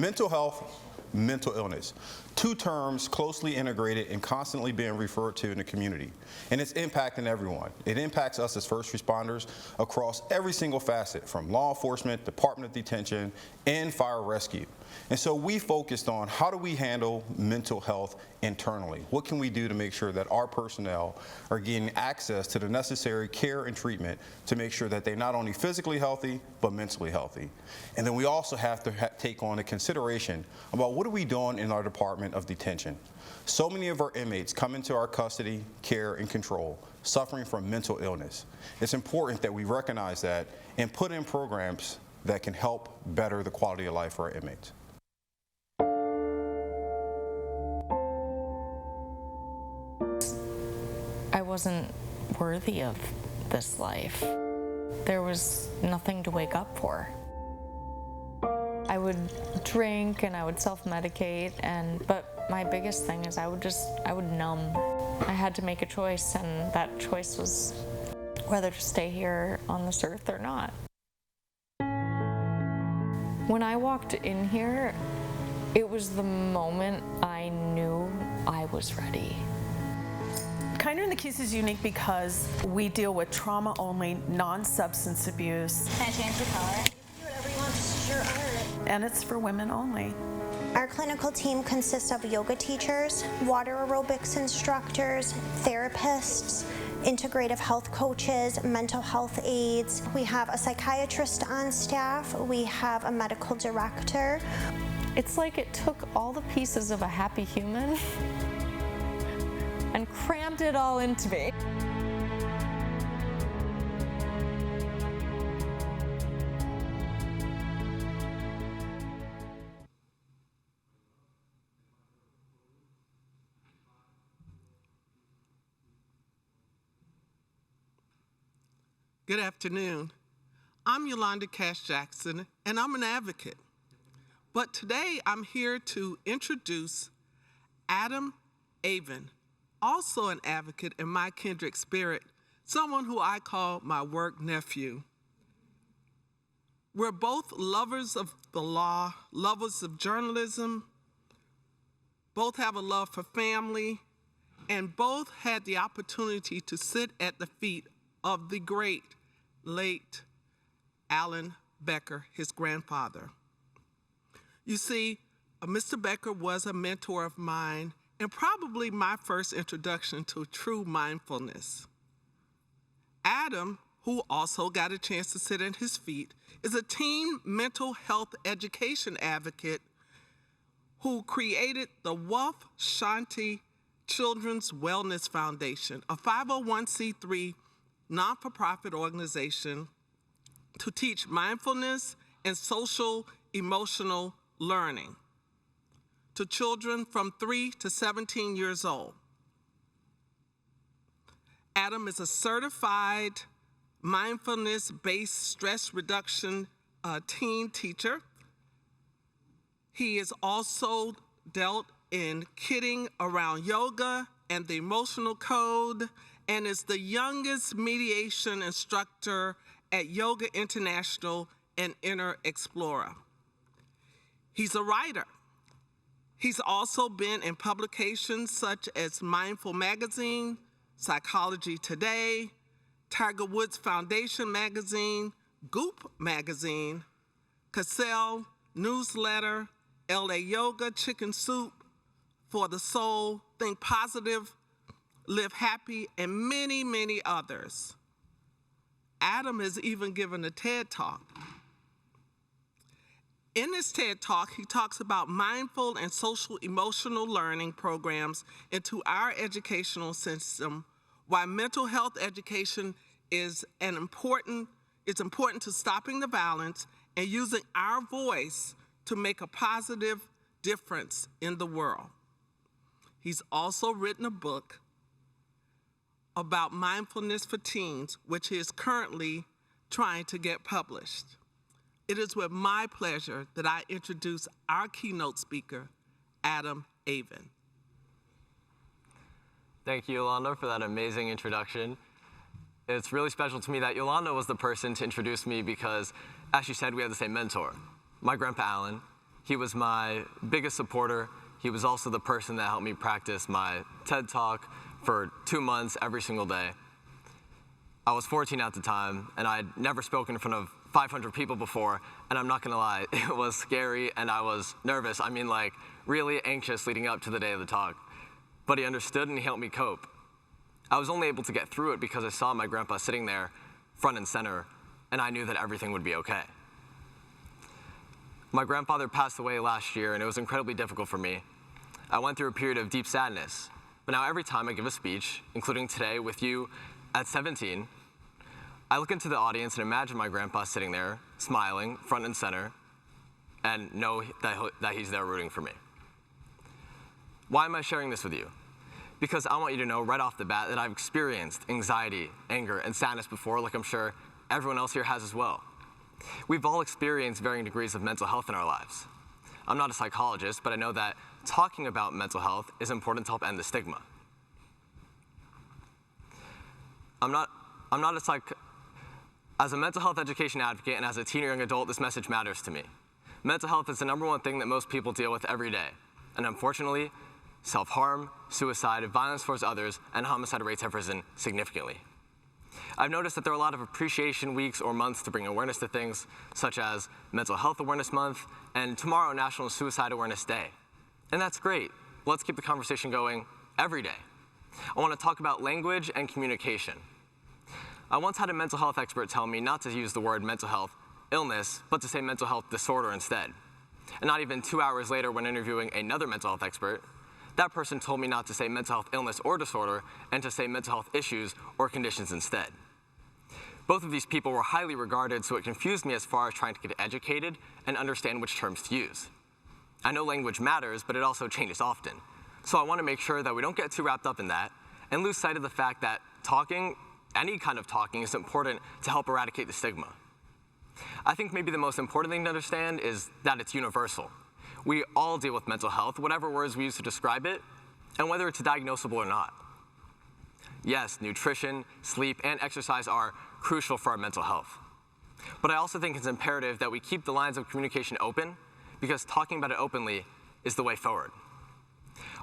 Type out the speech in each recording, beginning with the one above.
Mental health, mental illness, two terms closely integrated and constantly being referred to in the community. And it's impacting everyone. It impacts us as first responders across every single facet, from law enforcement, Department of Detention, and fire rescue. And so we focused on how do we handle mental health internally? What can we do to make sure that our personnel are getting access to the necessary care and treatment to make sure that they're not only physically healthy, but mentally healthy? And then we also have to take on a consideration about what are we doing in our Department of Detention. So many of our inmates come into our custody, care, and control suffering from mental illness. It's important that we recognize that and put in programs that can help better the quality of life for our inmates. I wasn't worthy of this life. There was nothing to wake up for. I would drink and I would self-medicate, but my biggest thing is I would numb. I had to make a choice, and that choice was whether to stay here on this earth or not. When I walked in here, it was the moment I knew I was ready. Kinder in the Keys is unique because we deal with trauma-only, non-substance abuse. Can I change the color? Do whatever you want, this is your art. And it's for women only. Our clinical team consists of yoga teachers, water aerobics instructors, therapists, integrative health coaches, mental health aides. We have a psychiatrist on staff. We have a medical director. It's like it took all the pieces of a happy human and crammed it all into me. Good afternoon. I'm Yolanda Cash-Jackson, and I'm an advocate. But today I'm here to introduce Avin, also an advocate in my kindred spirit, someone who I call my work nephew. We're both lovers of the law, lovers of journalism, both have a love for family, and both had the opportunity to sit at the feet of the great, late Alan Becker, his grandfather. You see, Mr. Becker was a mentor of mine and probably my first introduction to true mindfulness. Adam, who also got a chance to sit at his feet, is a teen mental health education advocate who created the Shanti Children's Wellness Foundation, a 501c3 non-for-profit organization to teach mindfulness and social emotional learning to children from 3 to 17 years old. Adam is a certified mindfulness-based stress reduction teen teacher. He is also dealt in kidding around yoga and the emotional code, and is the youngest mediation instructor at Yoga International and Inner Explorer. He's a writer. He's also been in publications such as Mindful Magazine, Psychology Today, Tiger Woods Foundation Magazine, Goop Magazine, Cassell Newsletter, LA Yoga, Chicken Soup, For the Soul, Think Positive, Live Happy, and many, many others. Adam has even given a TED Talk. In this TED Talk, he talks about mindful and social emotional learning programs into our educational system, why mental health education is important to stopping the violence and using our voice to make a positive difference in the world. He's also written a book about mindfulness for teens, which he is currently trying to get published. It is with my pleasure that I introduce our keynote speaker, Avin. Thank you, Yolanda, for that amazing introduction. It's really special to me that Yolanda was the person to introduce me because, as she said, we have the same mentor, my grandpa Alan. He was my biggest supporter. He was also the person that helped me practice my TED Talk for 2 months every single day. I was 14 at the time, and I'd never spoken in front of 500 people before, and I'm not gonna lie, it was scary and I was nervous. I mean, like, really anxious leading up to the day of the talk. But he understood and he helped me cope. I was only able to get through it because I saw my grandpa sitting there, front and center, and I knew that everything would be okay. My grandfather passed away last year, and it was incredibly difficult for me. I went through a period of deep sadness, but now every time I give a speech, including today with you at 17, I look into the audience and imagine my grandpa sitting there, smiling, front and center, and know that he's there rooting for me. Why am I sharing this with you? Because I want you to know right off the bat that I've experienced anxiety, anger, and sadness before, like I'm sure everyone else here has as well. We've all experienced varying degrees of mental health in our lives. I'm not a psychologist, but I know that talking about mental health is important to help end the stigma. As a mental health education advocate and as a teen or young adult, this message matters to me. Mental health is the #1 thing that most people deal with every day. And unfortunately, self-harm, suicide, violence towards others, and homicide rates have risen significantly. I've noticed that there are a lot of appreciation weeks or months to bring awareness to things, such as Mental Health Awareness Month and tomorrow National Suicide Awareness Day. And that's great. Let's keep the conversation going every day. I want to talk about language and communication. I once had a mental health expert tell me not to use the word mental health illness, but to say mental health disorder instead. And not even 2 hours later, when interviewing another mental health expert, that person told me not to say mental health illness or disorder and to say mental health issues or conditions instead. Both of these people were highly regarded, so it confused me as far as trying to get educated and understand which terms to use. I know language matters, but it also changes often. So I want to make sure that we don't get too wrapped up in that and lose sight of the fact that talking, any kind of talking, is important to help eradicate the stigma. I think maybe the most important thing to understand is that it's universal. We all deal with mental health, whatever words we use to describe it, and whether it's diagnosable or not. Yes, nutrition, sleep, and exercise are crucial for our mental health. But I also think it's imperative that we keep the lines of communication open, because talking about it openly is the way forward.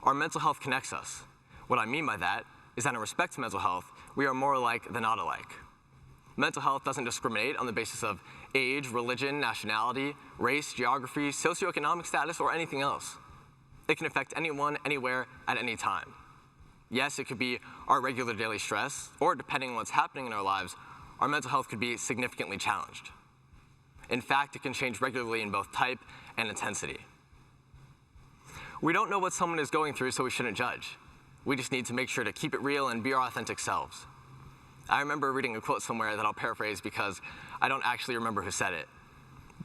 Our mental health connects us. What I mean by that is that in respect to mental health, we are more alike than not alike. Mental health doesn't discriminate on the basis of age, religion, nationality, race, geography, socioeconomic status, or anything else. It can affect anyone, anywhere, at any time. Yes, it could be our regular daily stress, or depending on what's happening in our lives, our mental health could be significantly challenged. In fact, it can change regularly in both type and intensity. We don't know what someone is going through, so we shouldn't judge. We just need to make sure to keep it real and be our authentic selves. I remember reading a quote somewhere that I'll paraphrase because I don't actually remember who said it.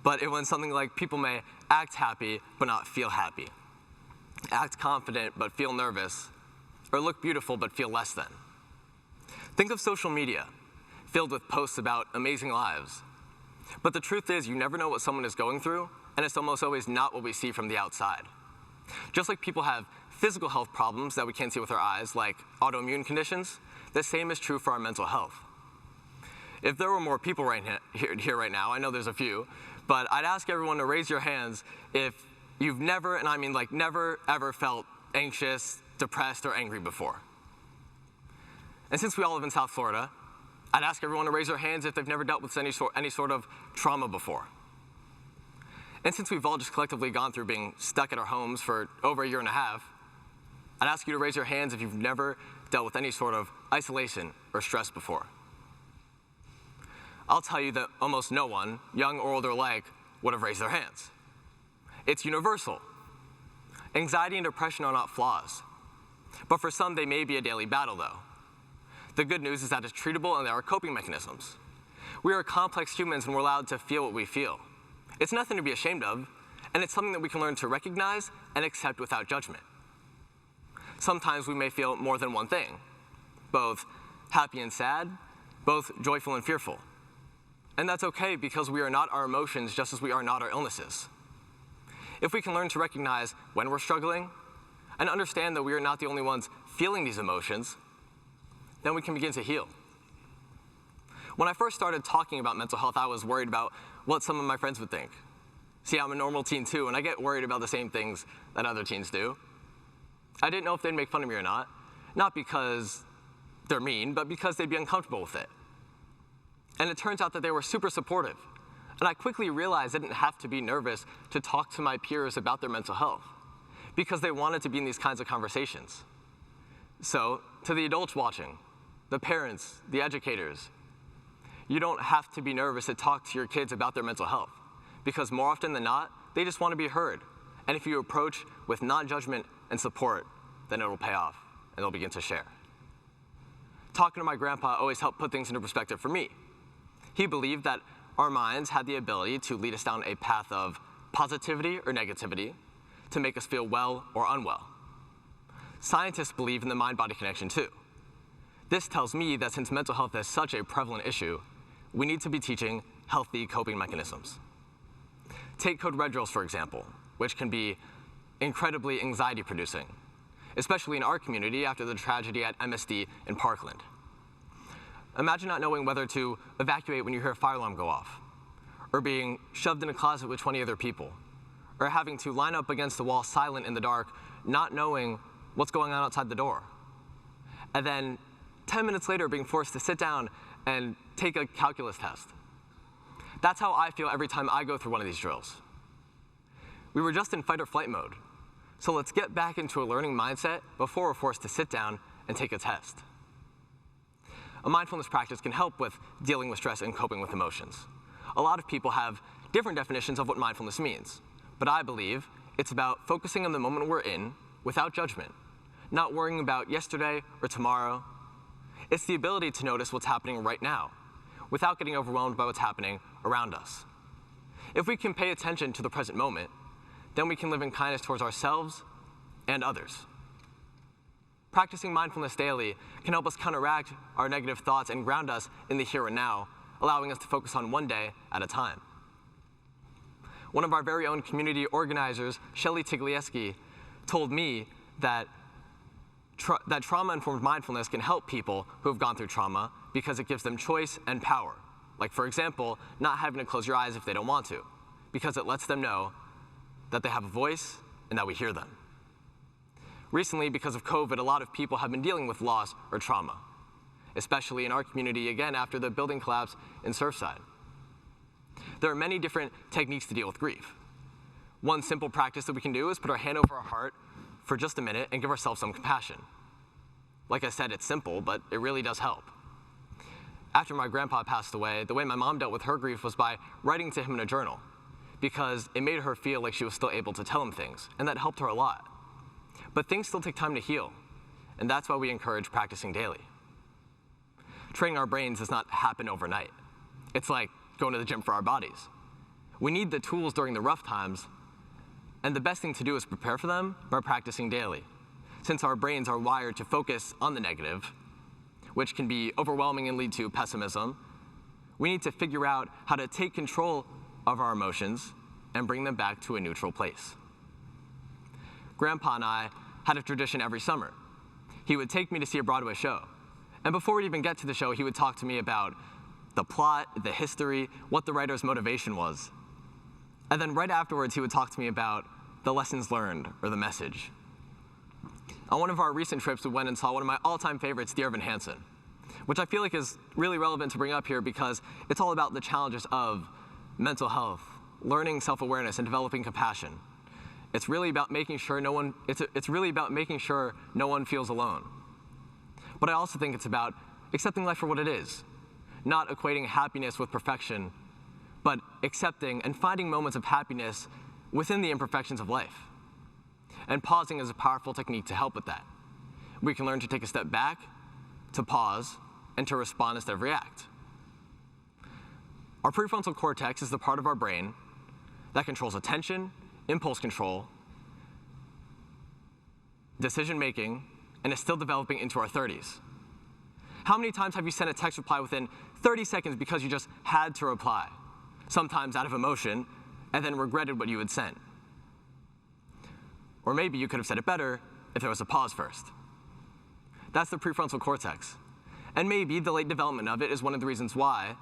But it went something like, people may act happy but not feel happy, act confident but feel nervous, or look beautiful but feel less than. Think of social media, filled with posts about amazing lives. But the truth is, you never know what someone is going through, and it's almost always not what we see from the outside. Just like people have physical health problems that we can't see with our eyes, like autoimmune conditions, the same is true for our mental health. If there were more people here right now, I know there's a few, but I'd ask everyone to raise your hands if you've never, and I mean like never, ever felt anxious, depressed, or angry before. And since we all live in South Florida, I'd ask everyone to raise their hands if they've never dealt with any sort of trauma before. And since we've all just collectively gone through being stuck at our homes for over a year and a half, I'd ask you to raise your hands if you've never dealt with any sort of isolation or stress before. I'll tell you that almost no one, young or old or alike, would have raised their hands. It's universal. Anxiety and depression are not flaws. But for some, they may be a daily battle, though. The good news is that it's treatable and there are coping mechanisms. We are complex humans and we're allowed to feel what we feel. It's nothing to be ashamed of, and it's something that we can learn to recognize and accept without judgment. Sometimes we may feel more than one thing, both happy and sad, both joyful and fearful. And that's okay because we are not our emotions just as we are not our illnesses. If we can learn to recognize when we're struggling and understand that we are not the only ones feeling these emotions, then we can begin to heal. When I first started talking about mental health, I was worried about what some of my friends would think. See, I'm a normal teen too, and I get worried about the same things that other teens do. I didn't know if they'd make fun of me or not because they're mean, but because they'd be uncomfortable with it. And it turns out that they were super supportive. And I quickly realized I didn't have to be nervous to talk to my peers about their mental health, because they wanted to be in these kinds of conversations. So, to the adults watching, the parents, the educators, you don't have to be nervous to talk to your kids about their mental health, because more often than not, they just want to be heard. And if you approach with non-judgment and support, then it'll pay off, and they'll begin to share. Talking to my grandpa always helped put things into perspective for me. He believed that our minds had the ability to lead us down a path of positivity or negativity, to make us feel well or unwell. Scientists believe in the mind-body connection too. This tells me that since mental health is such a prevalent issue, we need to be teaching healthy coping mechanisms. Take code red drills, for example, which can be incredibly anxiety-producing, especially in our community after the tragedy at MSD in Parkland. Imagine not knowing whether to evacuate when you hear a fire alarm go off, or being shoved in a closet with 20 other people, or having to line up against the wall silent in the dark, not knowing what's going on outside the door. And then 10 minutes later being forced to sit down and take a calculus test. That's how I feel every time I go through one of these drills. We were just in fight or flight mode, so let's get back into a learning mindset before we're forced to sit down and take a test. A mindfulness practice can help with dealing with stress and coping with emotions. A lot of people have different definitions of what mindfulness means, but I believe it's about focusing on the moment we're in without judgment, not worrying about yesterday or tomorrow. It's the ability to notice what's happening right now without getting overwhelmed by what's happening around us. If we can pay attention to the present moment, then we can live in kindness towards ourselves and others. Practicing mindfulness daily can help us counteract our negative thoughts and ground us in the here and now, allowing us to focus on one day at a time. One of our very own community organizers, Shelly Tiglieski, told me that trauma-informed mindfulness can help people who have gone through trauma because it gives them choice and power. Like, for example, not having to close your eyes if they don't want to, because it lets them know that they have a voice and that we hear them. Recently, because of COVID, a lot of people have been dealing with loss or trauma, especially in our community, again, after the building collapse in Surfside. There are many different techniques to deal with grief. One simple practice that we can do is put our hand over our heart for just a minute and give ourselves some compassion. Like I said, it's simple, but it really does help. After my grandpa passed away, the way my mom dealt with her grief was by writing to him in a journal, because it made her feel like she was still able to tell him things, and that helped her a lot. But things still take time to heal, and that's why we encourage practicing daily. Training our brains does not happen overnight. It's like going to the gym for our bodies. We need the tools during the rough times, and the best thing to do is prepare for them by practicing daily. Since our brains are wired to focus on the negative, which can be overwhelming and lead to pessimism, we need to figure out how to take control of our emotions and bring them back to a neutral place. Grandpa and I had a tradition every summer. He would take me to see a Broadway show. And before we'd even get to the show, he would talk to me about the plot, the history, what the writer's motivation was. And then right afterwards, he would talk to me about the lessons learned or the message. On one of our recent trips, we went and saw one of my all-time favorites, Dear Evan Hansen, which I feel like is really relevant to bring up here because it's all about the challenges of mental health, learning self-awareness, and developing compassion. It's really about making sure no one feels alone. But I also think it's about accepting life for what it is, not equating happiness with perfection, but accepting and finding moments of happiness within the imperfections of life. And pausing is a powerful technique to help with that. We can learn to take a step back, to pause, and to respond instead of react. Our prefrontal cortex is the part of our brain that controls attention, impulse control, decision-making, and is still developing into our 30s. How many times have you sent a text reply within 30 seconds because you just had to reply, sometimes out of emotion, and then regretted what you had sent? Or maybe you could have said it better if there was a pause first. That's the prefrontal cortex. And maybe the late development of it is one of the reasons why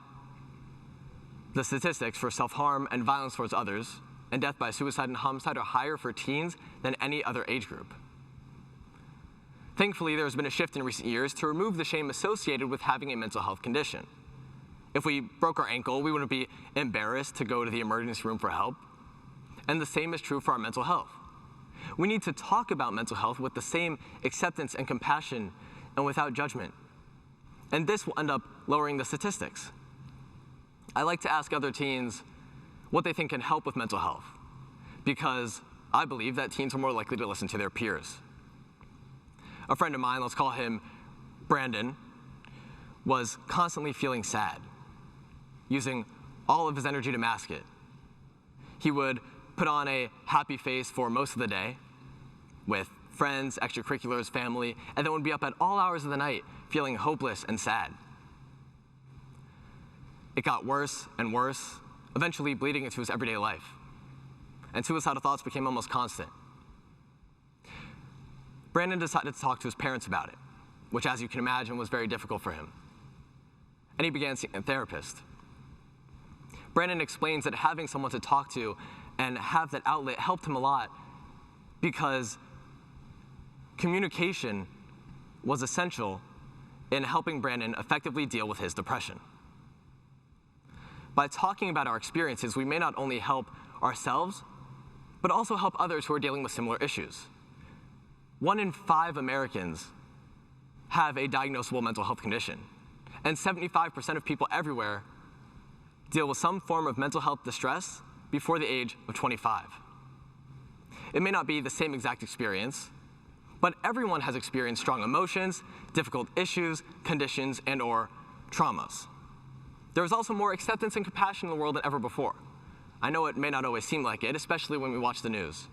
the statistics for self-harm and violence towards others and death by suicide and homicide are higher for teens than any other age group. Thankfully, there has been a shift in recent years to remove the shame associated with having a mental health condition. If we broke our ankle, we wouldn't be embarrassed to go to the emergency room for help. And the same is true for our mental health. We need to talk about mental health with the same acceptance and compassion and without judgment. And this will end up lowering the statistics. I like to ask other teens what they think can help with mental health, because I believe that teens are more likely to listen to their peers. A friend of mine, let's call him Brandon, was constantly feeling sad, using all of his energy to mask it. He would put on a happy face for most of the day with friends, extracurriculars, family, and then would be up at all hours of the night feeling hopeless and sad. It got worse and worse, eventually bleeding into his everyday life. And suicidal thoughts became almost constant. Brandon decided to talk to his parents about it, which, as you can imagine, was very difficult for him. And he began seeing a therapist. Brandon explains that having someone to talk to and have that outlet helped him a lot because communication was essential in helping Brandon effectively deal with his depression. By talking about our experiences, we may not only help ourselves, but also help others who are dealing with similar issues. 1 in 5 Americans have a diagnosable mental health condition, and 75% of people everywhere deal with some form of mental health distress before the age of 25. It may not be the same exact experience, but everyone has experienced strong emotions, difficult issues, conditions, and/or traumas. There is also more acceptance and compassion in the world than ever before. I know it may not always seem like it, especially when we watch the news.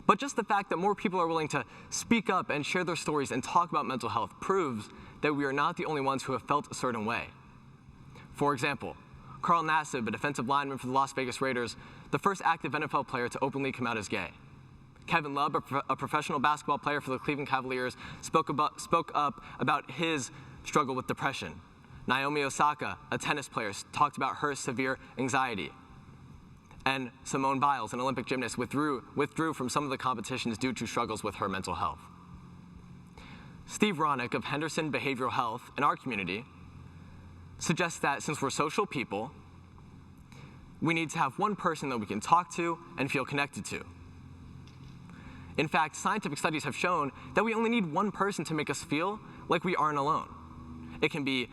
But just the fact that more people are willing to speak up and share their stories and talk about mental health proves that we are not the only ones who have felt a certain way. For example, Carl Nassib, a defensive lineman for the Las Vegas Raiders, the first active NFL player to openly come out as gay. Kevin Love, a professional basketball player for the Cleveland Cavaliers, spoke up about his struggle with depression. Naomi Osaka, a tennis player, talked about her severe anxiety. And Simone Biles, an Olympic gymnast, withdrew from some of the competitions due to struggles with her mental health. Steve Ronick of Henderson Behavioral Health in our community suggests that since we're social people, we need to have one person that we can talk to and feel connected to. In fact, scientific studies have shown that we only need one person to make us feel like we aren't alone. It can be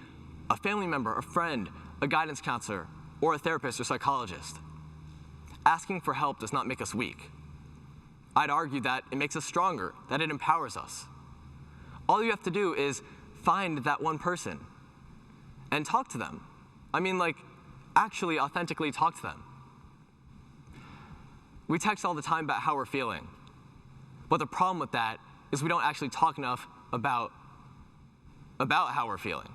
a family member, a friend, a guidance counselor, or a therapist or psychologist. Asking for help does not make us weak. I'd argue that it makes us stronger, that it empowers us. All you have to do is find that one person and talk to them. I mean, actually authentically talk to them. We text all the time about how we're feeling. But the problem with that is we don't actually talk enough about how we're feeling.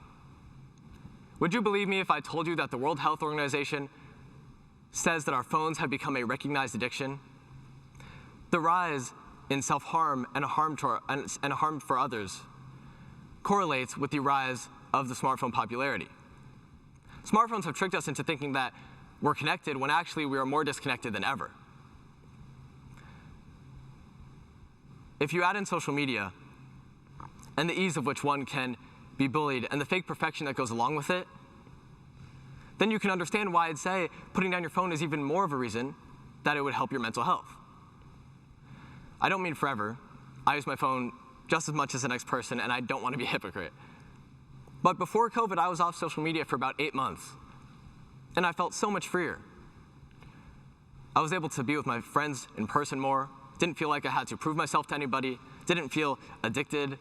Would you believe me if I told you that the World Health Organization says that our phones have become a recognized addiction? The rise in self-harm and harm for others correlates with the rise of the smartphone popularity. Smartphones have tricked us into thinking that we're connected when actually we are more disconnected than ever. If you add in social media and the ease of which one can be bullied and the fake perfection that goes along with it, then you can understand why I'd say putting down your phone is even more of a reason that it would help your mental health. I don't mean forever. I use my phone just as much as the next person, and I don't want to be a hypocrite. But before COVID, I was off social media for about 8 months, and I felt so much freer. I was able to be with my friends in person more, didn't feel like I had to prove myself to anybody, didn't feel addicted,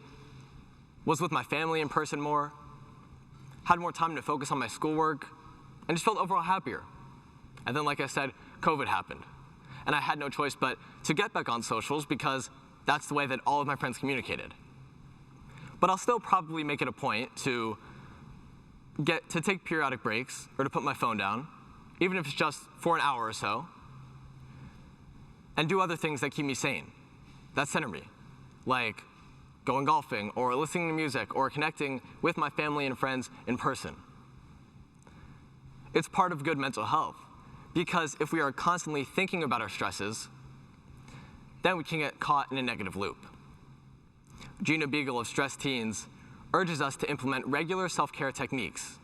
was with my family in person more, had more time to focus on my schoolwork, and just felt overall happier. And then, like I said, COVID happened. And I had no choice but to get back on socials because that's the way that all of my friends communicated. But I'll still probably make it a point to take periodic breaks or to put my phone down, even if it's just for an hour or so, and do other things that keep me sane, that center me, like going golfing or listening to music or connecting with my family and friends in person. It's part of good mental health because if we are constantly thinking about our stresses, then we can get caught in a negative loop. Gina Beagle of Stress Teens urges us to implement regular self-care techniques,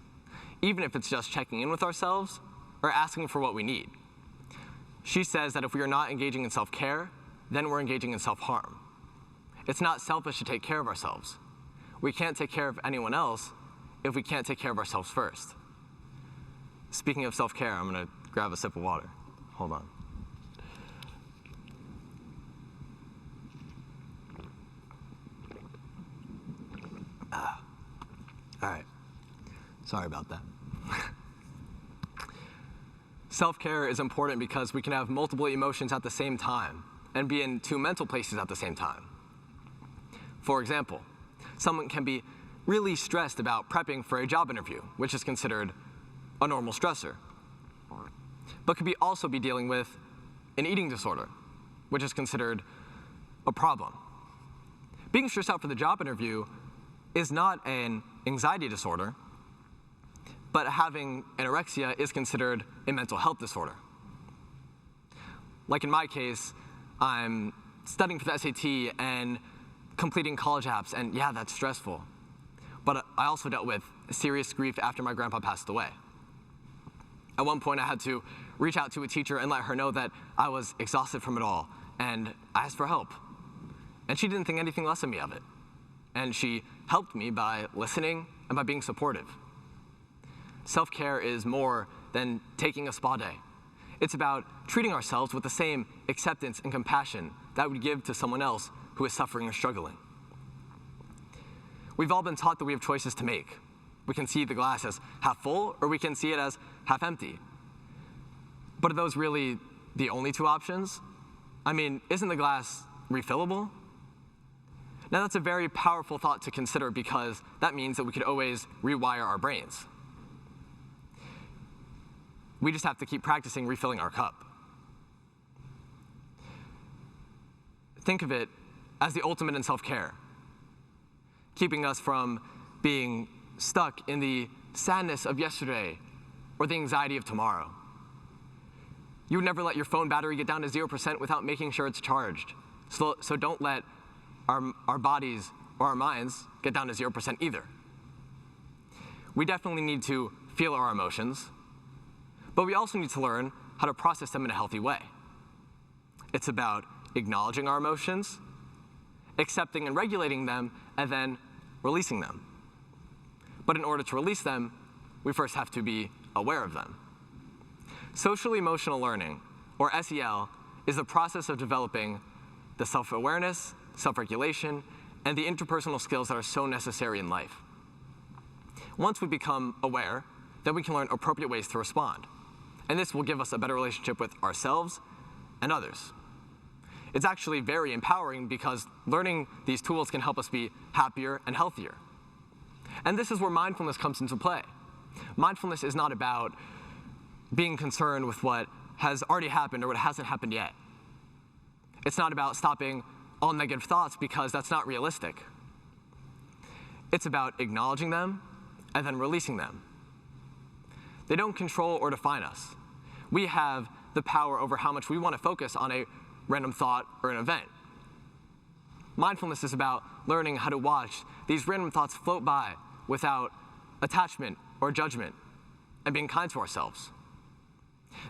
even if it's just checking in with ourselves or asking for what we need. She says that if we are not engaging in self-care, then we're engaging in self-harm. It's not selfish to take care of ourselves. We can't take care of anyone else if we can't take care of ourselves first. Speaking of self-care, I'm gonna grab a sip of water. Hold on. All right, sorry about that. Self-care is important because we can have multiple emotions at the same time and be in two mental places at the same time. For example, someone can be really stressed about prepping for a job interview, which is considered a normal stressor, but could also be dealing with an eating disorder, which is considered a problem. Being stressed out for the job interview is not an anxiety disorder, but having anorexia is considered a mental health disorder. Like in my case, I'm studying for the SAT and completing college apps, and yeah, that's stressful. But I also dealt with serious grief after my grandpa passed away. At one point, I had to reach out to a teacher and let her know that I was exhausted from it all, and I asked for help. And she didn't think anything less of me of it. And she helped me by listening and by being supportive. Self-care is more than taking a spa day. It's about treating ourselves with the same acceptance and compassion that we give to someone else who is suffering or struggling. We've all been taught that we have choices to make. We can see the glass as half full, or we can see it as half empty. But are those really the only two options? I mean, isn't the glass refillable? Now that's a very powerful thought to consider because that means that we could always rewire our brains. We just have to keep practicing refilling our cup. Think of it as the ultimate in self-care, keeping us from being stuck in the sadness of yesterday or the anxiety of tomorrow. You would never let your phone battery get down to 0% without making sure it's charged. So don't let our bodies or our minds get down to 0% either. We definitely need to feel our emotions, but we also need to learn how to process them in a healthy way. It's about acknowledging our emotions, accepting and regulating them, and then releasing them. But in order to release them, we first have to be aware of them. Social emotional learning, or SEL, is the process of developing the self-awareness, self-regulation, and the interpersonal skills that are so necessary in life. Once we become aware, then we can learn appropriate ways to respond. And this will give us a better relationship with ourselves and others. It's actually very empowering because learning these tools can help us be happier and healthier. And this is where mindfulness comes into play. Mindfulness is not about being concerned with what has already happened or what hasn't happened yet. It's not about stopping all negative thoughts because that's not realistic. It's about acknowledging them and then releasing them. They don't control or define us. We have the power over how much we want to focus on a random thought or an event. Mindfulness is about learning how to watch these random thoughts float by without attachment or judgment and being kind to ourselves.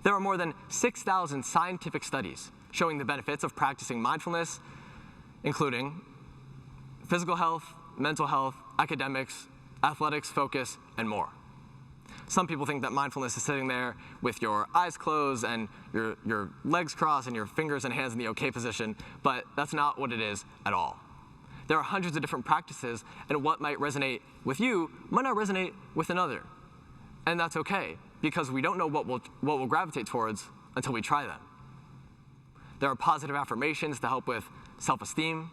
There are more than 6,000 scientific studies showing the benefits of practicing mindfulness, including physical health, mental health, academics, athletics, focus, and more. Some people think that mindfulness is sitting there with your eyes closed and your legs crossed and your fingers and hands in the okay position, but that's not what it is at all. There are hundreds of different practices, and what might resonate with you might not resonate with another. And that's okay, because we don't know what we'll gravitate towards until we try them. There are positive affirmations to help with self-esteem,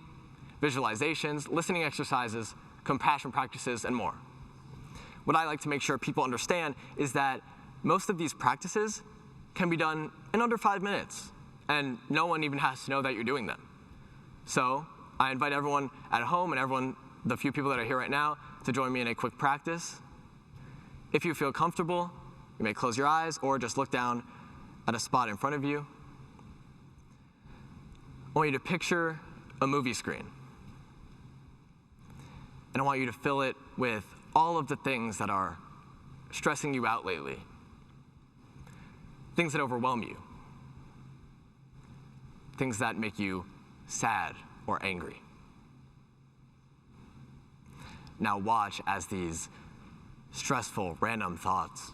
visualizations, listening exercises, compassion practices, and more. What I like to make sure people understand is that most of these practices can be done in under 5 minutes, and no one even has to know that you're doing them. So I invite everyone at home and the few people that are here right now, to join me in a quick practice. If you feel comfortable, you may close your eyes or just look down at a spot in front of you. I want you to picture a movie screen. And I want you to fill it with all of the things that are stressing you out lately. Things that overwhelm you. Things that make you sad or angry. Now watch as these stressful, random thoughts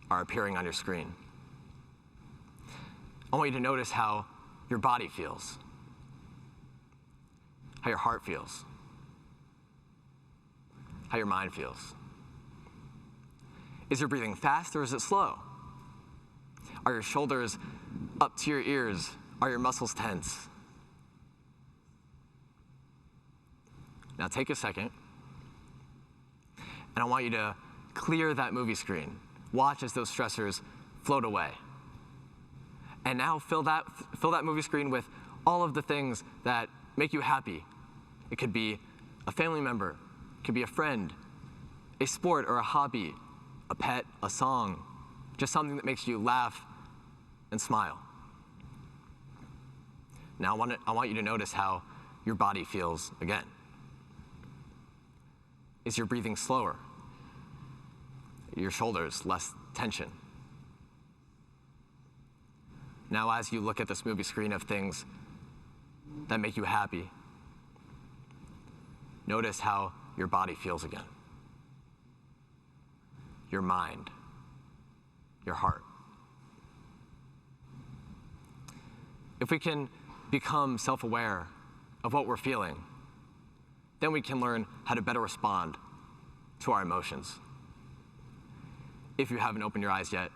are appearing on your screen. I want you to notice how your body feels, how your heart feels, how your mind feels. Is your breathing fast or is it slow? Are your shoulders up to your ears? Are your muscles tense? Now take a second, and I want you to clear that movie screen. Watch as those stressors float away. And now fill that movie screen with all of the things that make you happy. It could be a family member, it could be a friend, a sport or a hobby, a pet, a song, just something that makes you laugh and smile. Now I want you to notice how your body feels again. Is your breathing slower? Your shoulders less tension? Now as you look at this movie screen of things that make you happy, notice how your body feels again. Your mind, your heart. If we can become self-aware of what we're feeling, then we can learn how to better respond to our emotions. If you haven't opened your eyes yet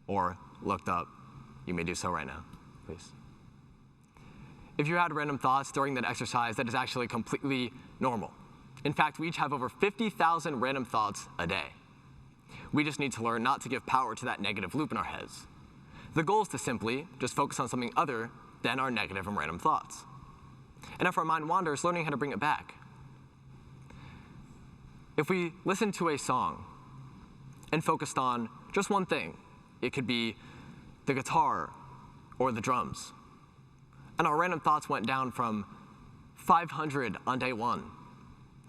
or looked up, you may do so right now, please. If you had random thoughts during that exercise, that is actually completely normal. In fact, we each have over 50,000 random thoughts a day. We just need to learn not to give power to that negative loop in our heads. The goal is to simply just focus on something other than our negative and random thoughts. And if our mind wanders, learning how to bring it back. If we listen to a song and focused on just one thing, it could be the guitar or the drums, and our random thoughts went down from 500 on day 1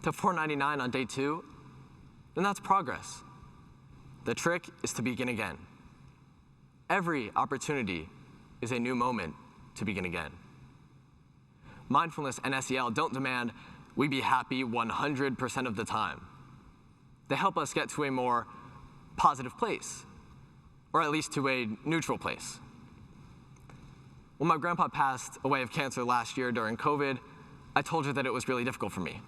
to 499 on day 2, then that's progress. The trick is to begin again. Every opportunity is a new moment to begin again. Mindfulness and SEL don't demand we be happy 100% of the time. They help us get to a more positive place, or at least to a neutral place. When my grandpa passed away of cancer last year during COVID, I told her that it was really difficult for me.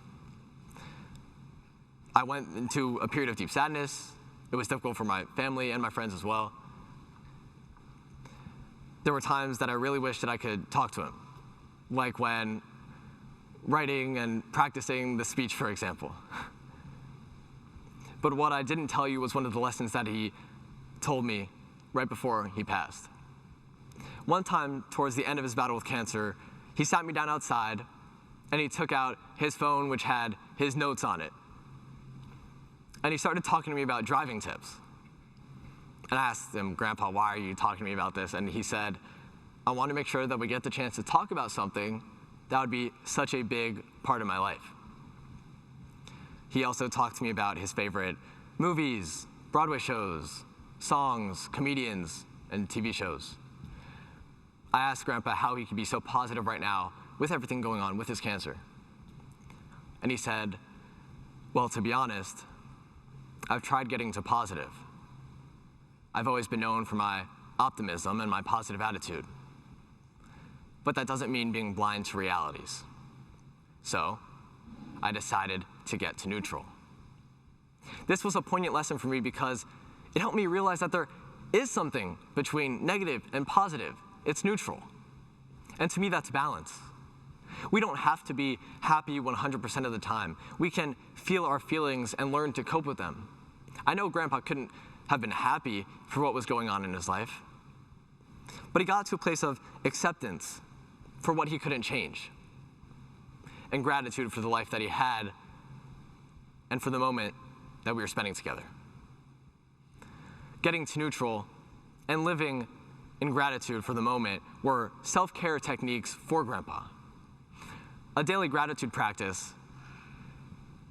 I went into a period of deep sadness. It was difficult for my family and my friends as well. There were times that I really wished that I could talk to him, like when writing and practicing the speech, for example. But what I didn't tell you was one of the lessons that he told me right before he passed. One time, towards the end of his battle with cancer, he sat me down outside and he took out his phone, which had his notes on it. And he started talking to me about driving tips. And I asked him, "Grandpa, why are you talking to me about this?" And he said, "I want to make sure that we get the chance to talk about something that would be such a big part of my life." He also talked to me about his favorite movies, Broadway shows, songs, comedians, and TV shows. I asked Grandpa how he could be so positive right now with everything going on with his cancer. And he said, "Well, to be honest, I've tried getting to positive. I've always been known for my optimism and my positive attitude. But that doesn't mean being blind to realities. So I decided to get to neutral." This was a poignant lesson for me because it helped me realize that there is something between negative and positive. It's neutral. And to me, that's balance. We don't have to be happy 100% of the time. We can feel our feelings and learn to cope with them. I know Grandpa couldn't have been happy for what was going on in his life, but he got to a place of acceptance for what he couldn't change, and gratitude for the life that he had and for the moment that we were spending together. Getting to neutral and living in gratitude for the moment were self-care techniques for Grandpa. A daily gratitude practice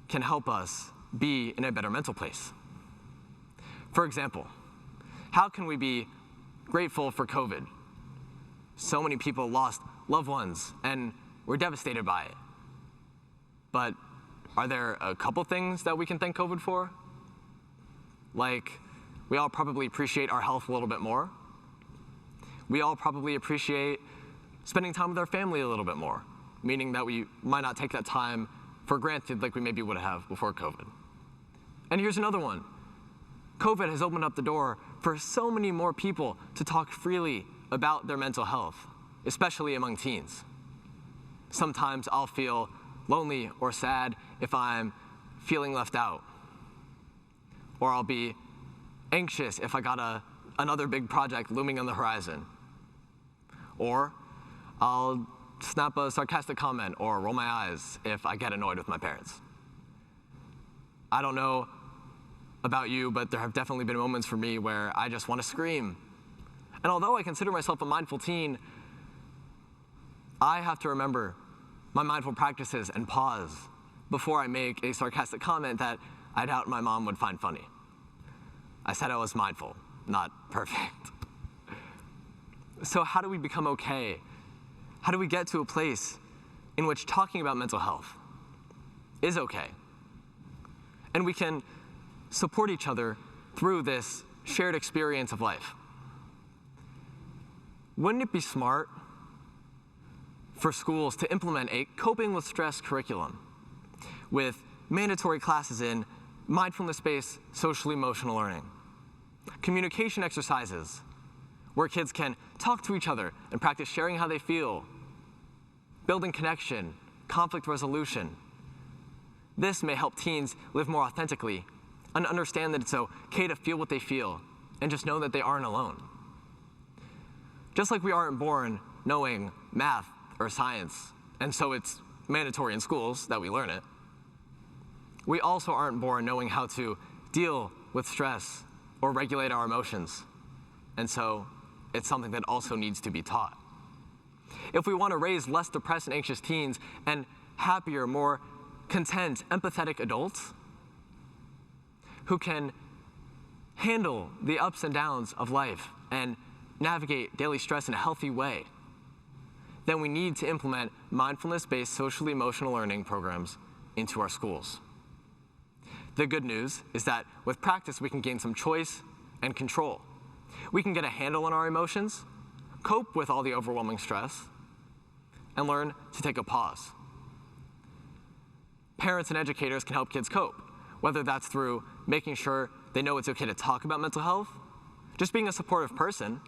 can help us be in a better mental place. For example, how can we be grateful for COVID? So many people lost loved ones and were devastated by it. But are there a couple things that we can thank COVID for? Like, we all probably appreciate our health a little bit more. We all probably appreciate spending time with our family a little bit more, meaning that we might not take that time for granted like we maybe would have before COVID. And here's another one. COVID has opened up the door for so many more people to talk freely about their mental health, especially among teens. Sometimes I'll feel lonely or sad if I'm feeling left out. Or I'll be anxious if I got another big project looming on the horizon. Or I'll snap a sarcastic comment or roll my eyes if I get annoyed with my parents. I don't know about you, but there have definitely been moments for me where I just want to scream. And although I consider myself a mindful teen, I have to remember my mindful practices and pause before I make a sarcastic comment that I doubt my mom would find funny. I said I was mindful, not perfect. So how do we become okay? How do we get to a place in which talking about mental health is okay? And we can support each other through this shared experience of life. Wouldn't it be smart for schools to implement a coping with stress curriculum with mandatory classes in mindfulness-based social-emotional learning, communication exercises where kids can talk to each other and practice sharing how they feel, building connection, conflict resolution. This may help teens live more authentically and understand that it's okay to feel what they feel and just know that they aren't alone. Just like we aren't born knowing math or science, and so it's mandatory in schools that we learn it, we also aren't born knowing how to deal with stress or regulate our emotions. And so it's something that also needs to be taught. If we want to raise less depressed and anxious teens and happier, more content, empathetic adults who can handle the ups and downs of life and navigate daily stress in a healthy way, then we need to implement mindfulness-based socially emotional learning programs into our schools. The good news is that with practice, we can gain some choice and control. We can get a handle on our emotions, cope with all the overwhelming stress, and learn to take a pause. Parents and educators can help kids cope, whether that's through making sure they know it's okay to talk about mental health, just being a supportive person,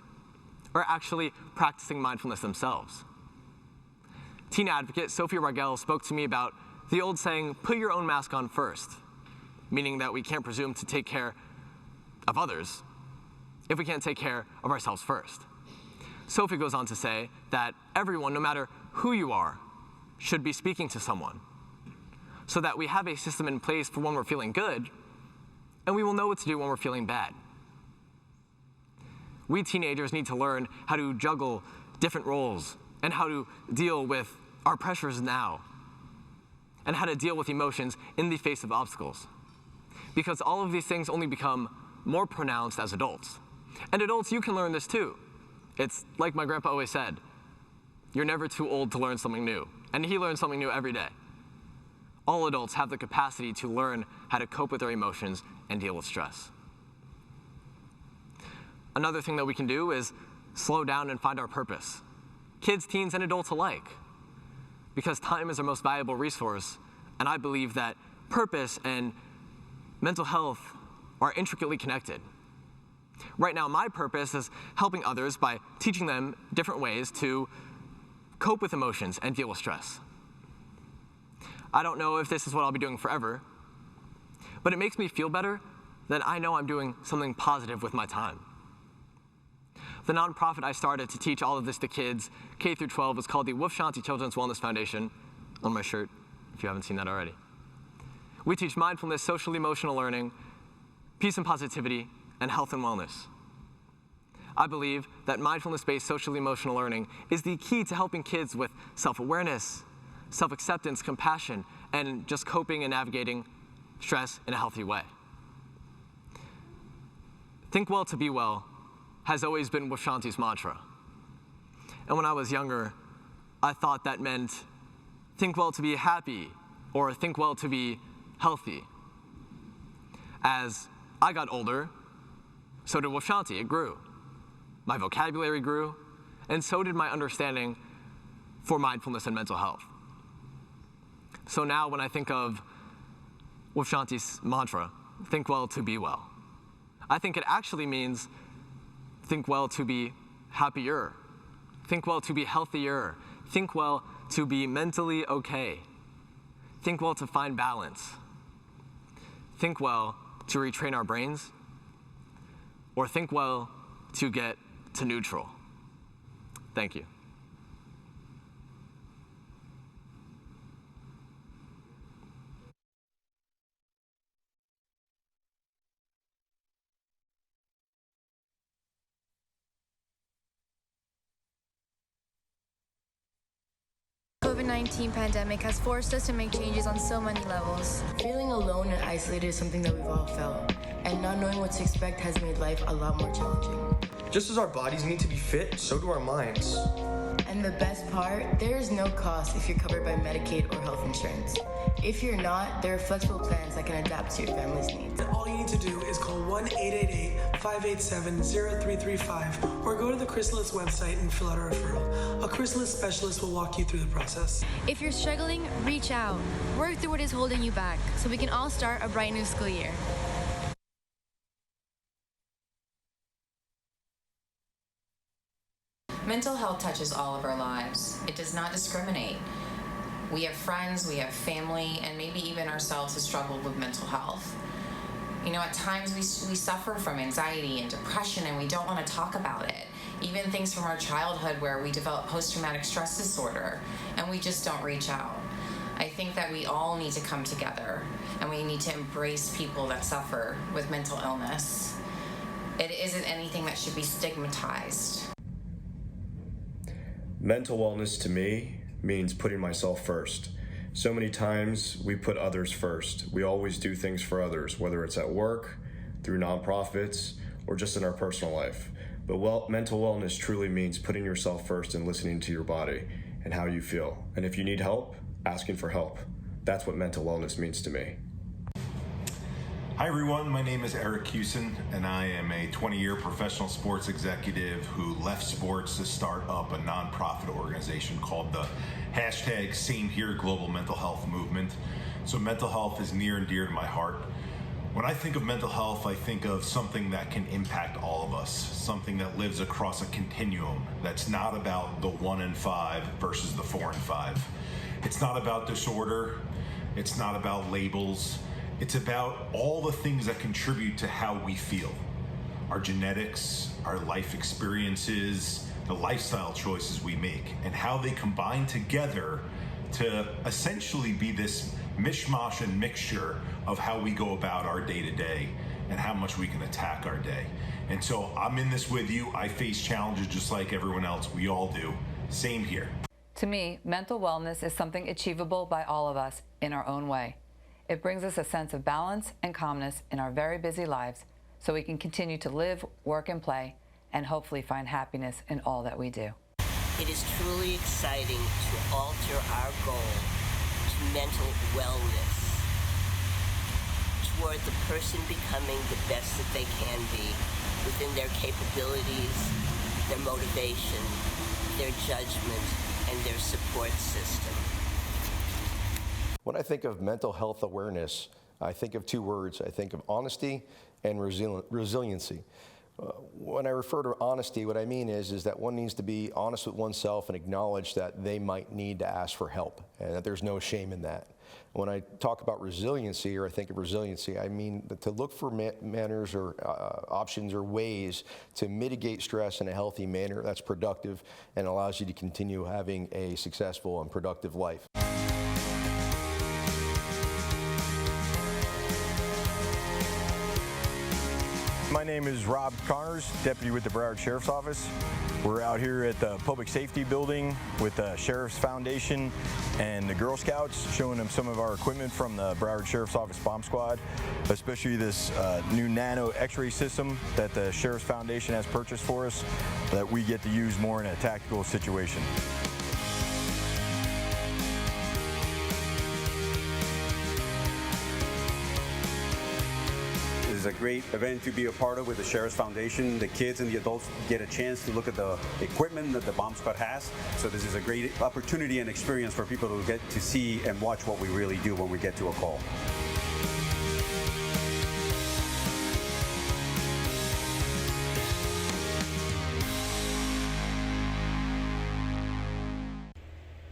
or actually practicing mindfulness themselves. Teen advocate Sophie Ragel spoke to me about the old saying, put your own mask on first, meaning that we can't presume to take care of others if we can't take care of ourselves first. Sophie goes on to say that everyone, no matter who you are, should be speaking to someone so that we have a system in place for when we're feeling good, and we will know what to do when we're feeling bad. We teenagers need to learn how to juggle different roles and how to deal with our pressures now and how to deal with emotions in the face of obstacles. Because all of these things only become more pronounced as adults. And adults, you can learn this too. It's like my grandpa always said, you're never too old to learn something new. And he learns something new every day. All adults have the capacity to learn how to cope with their emotions and deal with stress. Another thing that we can do is slow down and find our purpose. Kids, teens, and adults alike. Because time is our most valuable resource, and I believe that purpose and mental health are intricately connected. Right now, my purpose is helping others by teaching them different ways to cope with emotions and deal with stress. I don't know if this is what I'll be doing forever, but it makes me feel better that I know I'm doing something positive with my time. The nonprofit I started to teach all of this to kids, K through 12, is called the Shanti Children's Wellness Foundation, on my shirt, if you haven't seen that already. We teach mindfulness, social emotional learning, peace and positivity, and health and wellness. I believe that mindfulness-based social-emotional learning is the key to helping kids with self-awareness, self-acceptance, compassion, and just coping and navigating stress in a healthy way. Think well to be well has always been Shanti's mantra. And when I was younger, I thought that meant think well to be happy or think well to be healthy. As I got older, so did Shanti. It grew. My vocabulary grew, and so did my understanding for mindfulness and mental health. So now when I think of Shanti's mantra, think well to be well, I think it actually means think well to be happier, think well to be healthier, think well to be mentally okay, think well to find balance, think well to retrain our brains, or think well to get to neutral. Thank you. COVID-19 pandemic has forced us to make changes on so many levels. Feeling alone and isolated is something that we've all felt, and not knowing what to expect has made life a lot more challenging. Just as our bodies need to be fit, so do our minds. And the best part, there is no cost if you're covered by Medicaid or health insurance. If you're not, there are flexible plans that can adapt to your family's needs. All you need to do is call 1-888-587-0335 or go to the Chrysalis website and fill out a referral. A Chrysalis specialist will walk you through the process. If you're struggling, reach out. Work through what is holding you back so we can all start a bright new school year. Mental health touches all of our lives. It does not discriminate. We have friends, we have family, and maybe even ourselves have struggled with mental health. You know, at times we suffer from anxiety and depression and we don't want to talk about it. Even things from our childhood where we develop post-traumatic stress disorder and we just don't reach out. I think that we all need to come together and we need to embrace people that suffer with mental illness. It isn't anything that should be stigmatized. Mental wellness to me means putting myself first. So many times we put others first. We always do things for others, whether it's at work, through nonprofits, or just in our personal life. But mental wellness truly means putting yourself first and listening to your body and how you feel. And if you need help, asking for help. That's what mental wellness means to me. Hi everyone, my name is Eric Hewson and I am a 20-year professional sports executive who left sports to start up a nonprofit organization called the #SameHere Global Mental Health Movement. So mental health is near and dear to my heart. When I think of mental health, I think of something that can impact all of us, something that lives across a continuum that's not about the 1 in 5 versus the 4 in 5. It's not about disorder, it's not about labels. It's about all the things that contribute to how we feel. Our genetics, our life experiences, the lifestyle choices we make, and how they combine together to essentially be this mishmash and mixture of how we go about our day-to-day and how much we can attack our day. And so I'm in this with you. I face challenges just like everyone else. We all do. Same here. To me, mental wellness is something achievable by all of us in our own way. It brings us a sense of balance and calmness in our very busy lives so we can continue to live, work, and play, and hopefully find happiness in all that we do. It is truly exciting to alter our goal to mental wellness toward the person becoming the best that they can be within their capabilities, their motivation, their judgment, and their support system. When I think of mental health awareness, I think of two words. I think of honesty and resiliency. When I refer to honesty, what I mean is that one needs to be honest with oneself and acknowledge that they might need to ask for help and that there's no shame in that. When I talk about resiliency, or I think of resiliency, I mean to look for manners or options or ways to mitigate stress in a healthy manner that's productive and allows you to continue having a successful and productive life. My name is Rob Connors, deputy with the Broward Sheriff's Office. We're out here at the Public Safety Building with the Sheriff's Foundation and the Girl Scouts, showing them some of our equipment from the Broward Sheriff's Office Bomb Squad, especially this new nano x-ray system that the Sheriff's Foundation has purchased for us that we get to use more in a tactical situation. It's a great event to be a part of with the Sheriff's Foundation. The kids and the adults get a chance to look at the equipment that the Bomb Squad has. So this is a great opportunity and experience for people to get to see and watch what we really do when we get to a call.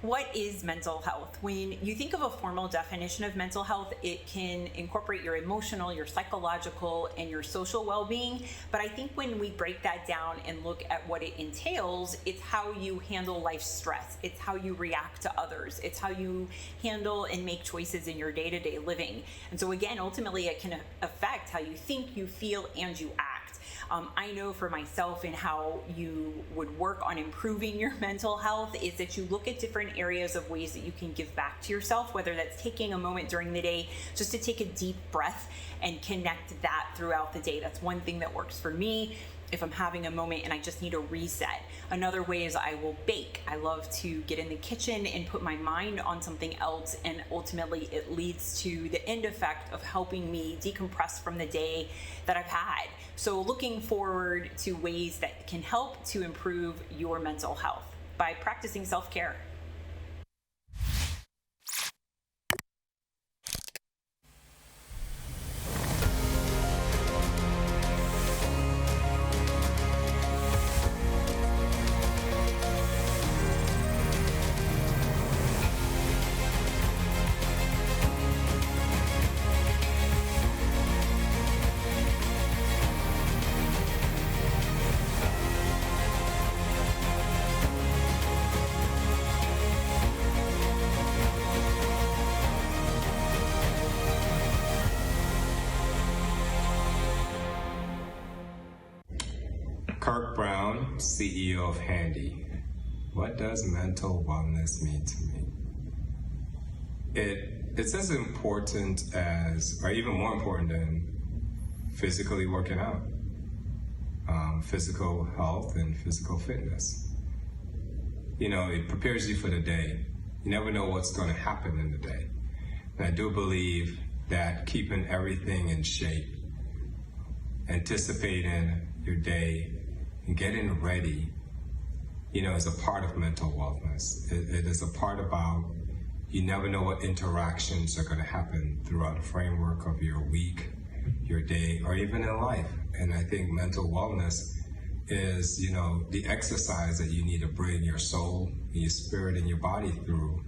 What is mental health? When you think of a formal definition of mental health, it can incorporate your emotional, your psychological, and your social well-being. But I think when we break that down and look at what it entails, it's how you handle life's stress. It's how you react to others. It's how you handle and make choices in your day-to-day living. And so again, ultimately, it can affect how you think, you feel, and you act. I know for myself and how you would work on improving your mental health is that you look at different areas of ways that you can give back to yourself, whether that's taking a moment during the day just to take a deep breath and connect that throughout the day. That's one thing that works for me if I'm having a moment and I just need a reset. Another way is I will bake. I love to get in the kitchen and put my mind on something else, and ultimately it leads to the end effect of helping me decompress from the day that I've had. So looking forward to ways that can help to improve your mental health by practicing self-care. CEO of Handy. What does mental wellness mean to me? It's as important as, or even more important than physically working out. Physical health and physical fitness. You know, it prepares you for the day. You never know what's going to happen in the day. And I do believe that keeping everything in shape, anticipating your day, and getting ready, you know, is a part of mental wellness. It is a part about, you never know what interactions are going to happen throughout the framework of your week, your day, or even in life. And I think mental wellness is, you know, the exercise that you need to bring your soul, your spirit, and your body through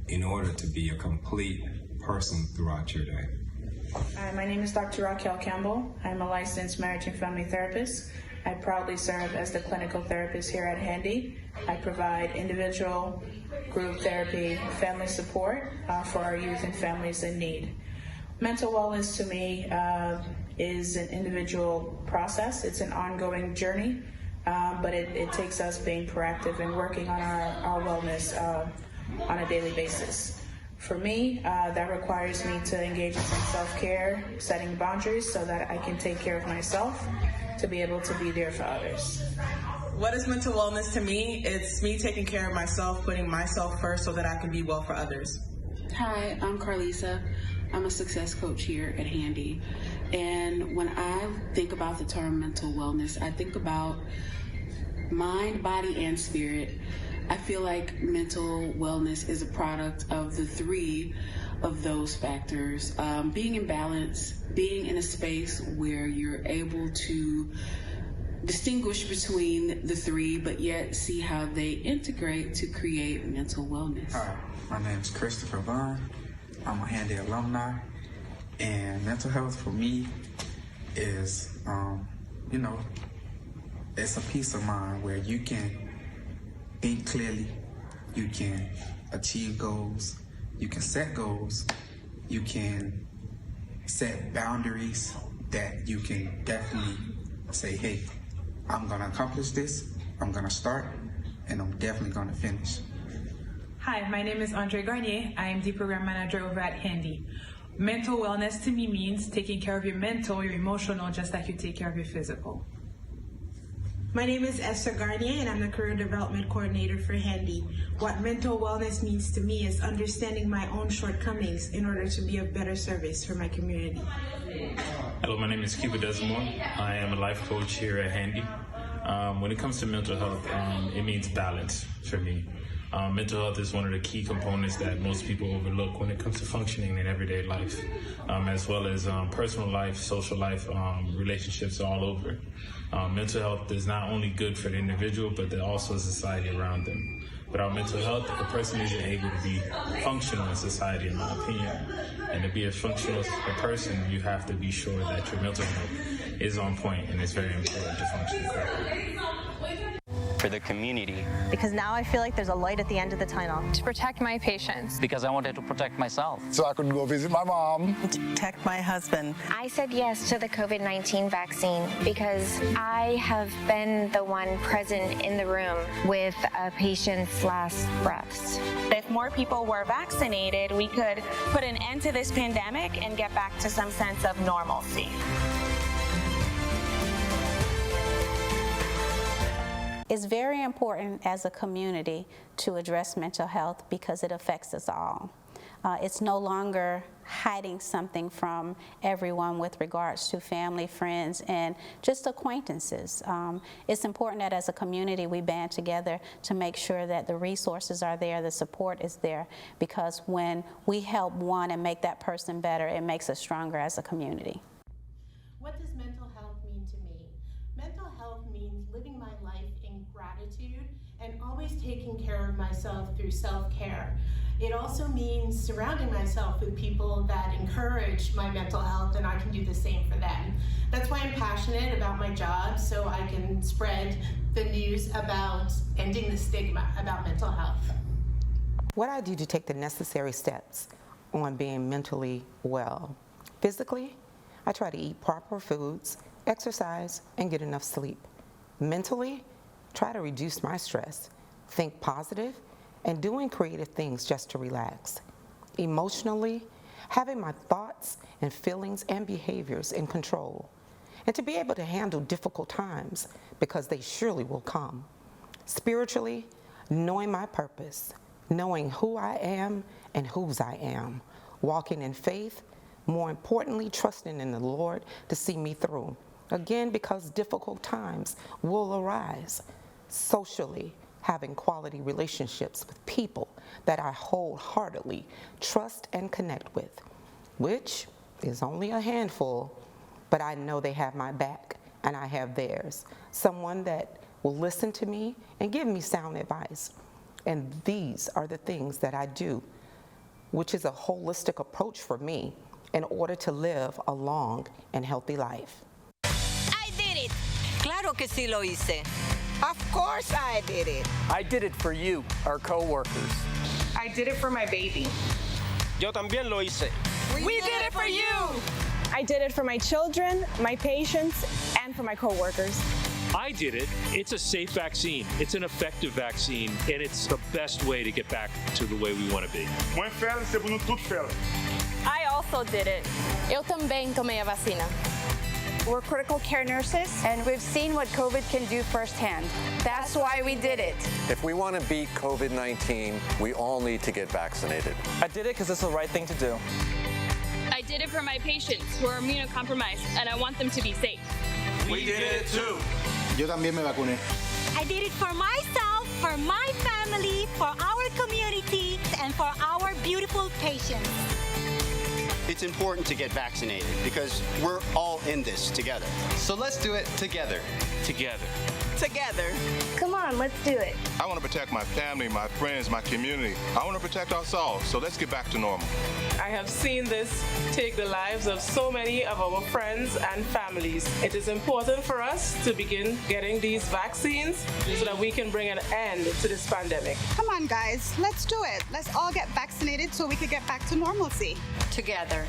in order to be a complete person throughout your day. Hi, my name is Dr. Raquel Campbell. I'm a licensed marriage and family therapist. I proudly serve as the clinical therapist here at Handy. I provide individual, group therapy, family support for our youth and families in need. Mental wellness to me is an individual process. It's an ongoing journey, but it takes us being proactive and working on our wellness on a daily basis. For me, that requires me to engage in some self-care, setting boundaries so that I can take care of myself, to be able to be there for others. What is mental wellness to me? It's me taking care of myself, putting myself first so that I can be well for others. Hi, I'm Carlisa. I'm a success coach here at Handy. And when I think about the term mental wellness, I think about mind, body, and spirit. I feel like mental wellness is a product of the three of those factors. Being in balance, being in a space where you're able to distinguish between the three, but yet see how they integrate to create mental wellness. Hi, my name is Christopher Vaughn. I'm a Handy alumni, and mental health for me is, you know, it's a peace of mind where you can think clearly, you can achieve goals, you can set goals, you can set boundaries that you can definitely say, hey, I'm gonna accomplish this, I'm gonna start, and I'm definitely gonna finish. Hi, my name is Andre Garnier. I am the program manager over at Handy. Mental wellness to me means taking care of your mental, your emotional, just like you take care of your physical. My name is Esther Garnier, and I'm the Career Development Coordinator for Handy. What mental wellness means to me is understanding my own shortcomings in order to be of better service for my community. Hello, my name is Cuba Desmond. I am a life coach here at Handy. When it comes to mental health, it means balance for me. Mental health is one of the key components that most people overlook when it comes to functioning in everyday life, as well as personal life, social life, relationships all over. Mental health is not only good for the individual, but also society around them. Without mental health, a person isn't able to be functional in society, in my opinion. And to be a functional person, you have to be sure that your mental health is on point, and it's very important to function correctly. For the community. Because now I feel like there's a light at the end of the tunnel. To protect my patients. Because I wanted to protect myself. So I could go visit my mom. To protect my husband. I said yes to the COVID-19 vaccine because I have been the one present in the room with a patient's last breaths. If more people were vaccinated, we could put an end to this pandemic and get back to some sense of normalcy. It's very important as a community to address mental health because it affects us all. It's no longer hiding something from everyone with regards to family, friends, and just acquaintances. It's important that as a community we band together to make sure that the resources are there, the support is there, because when we help one and make that person better, it makes us stronger as a community. What does mental health mean to me? Mental health means living my life in gratitude and always taking care of myself through self-care. It also means surrounding myself with people that encourage my mental health, and I can do the same for them. That's why I'm passionate about my job, so I can spread the news about ending the stigma about mental health. What I do to take the necessary steps on being mentally well. Physically, I try to eat proper foods, exercise, and get enough sleep. Mentally, try to reduce my stress, think positive, and doing creative things just to relax. Emotionally, having my thoughts and feelings and behaviors in control, and to be able to handle difficult times because they surely will come. Spiritually, knowing my purpose, knowing who I am and whose I am, walking in faith, more importantly, trusting in the Lord to see me through. Again, because difficult times will arise. Socially, having quality relationships with people that I wholeheartedly trust and connect with, which is only a handful, but I know they have my back and I have theirs. Someone that will listen to me and give me sound advice. And these are the things that I do, which is a holistic approach for me in order to live a long and healthy life. I did it. Claro que sí lo hice. Of course I did it. I did it for you, our co-workers. I did it for my baby. Yo también lo hice. We did it for you. I did it for my children, my patients, and for my coworkers. I did it. It's a safe vaccine. It's an effective vaccine, and it's the best way to get back to the way we want to be. Mãe fera, segundo tudo fera. I also did it. Eu também tomei a vacina. We're critical care nurses, and we've seen what COVID can do firsthand. That's why we did it. If we want to beat COVID-19, we all need to get vaccinated. I did it because it's the right thing to do. I did it for my patients who are immunocompromised, and I want them to be safe. We did it too. Yo también me vacuné. I did it for myself, for my family, for our community, and for our beautiful patients. It's important to get vaccinated because we're all in this together. So let's do it together. Together. Together. Come on, let's do it. I want to protect my family, my friends, my community. I want to protect us all, so let's get back to normal. I have seen this take the lives of so many of our friends and families. It is important for us to begin getting these vaccines so that we can bring an end to this pandemic. Come on, guys, let's do it. Let's all get vaccinated so we can get back to normalcy. Together.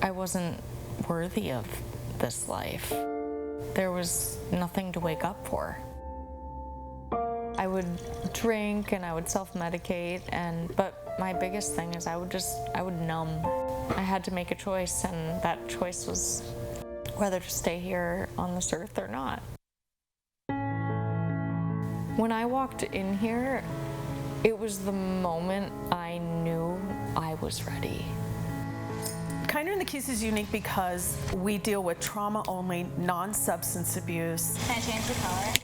I wasn't worthy of this life. There was nothing to wake up for. I would drink and I would self-medicate, but my biggest thing is I would numb. I had to make a choice, and that choice was whether to stay here on this earth or not. When I walked in here, it was the moment I knew I was ready. Kinder in the Keys is unique because we deal with trauma only, non-substance abuse. Can I change the color?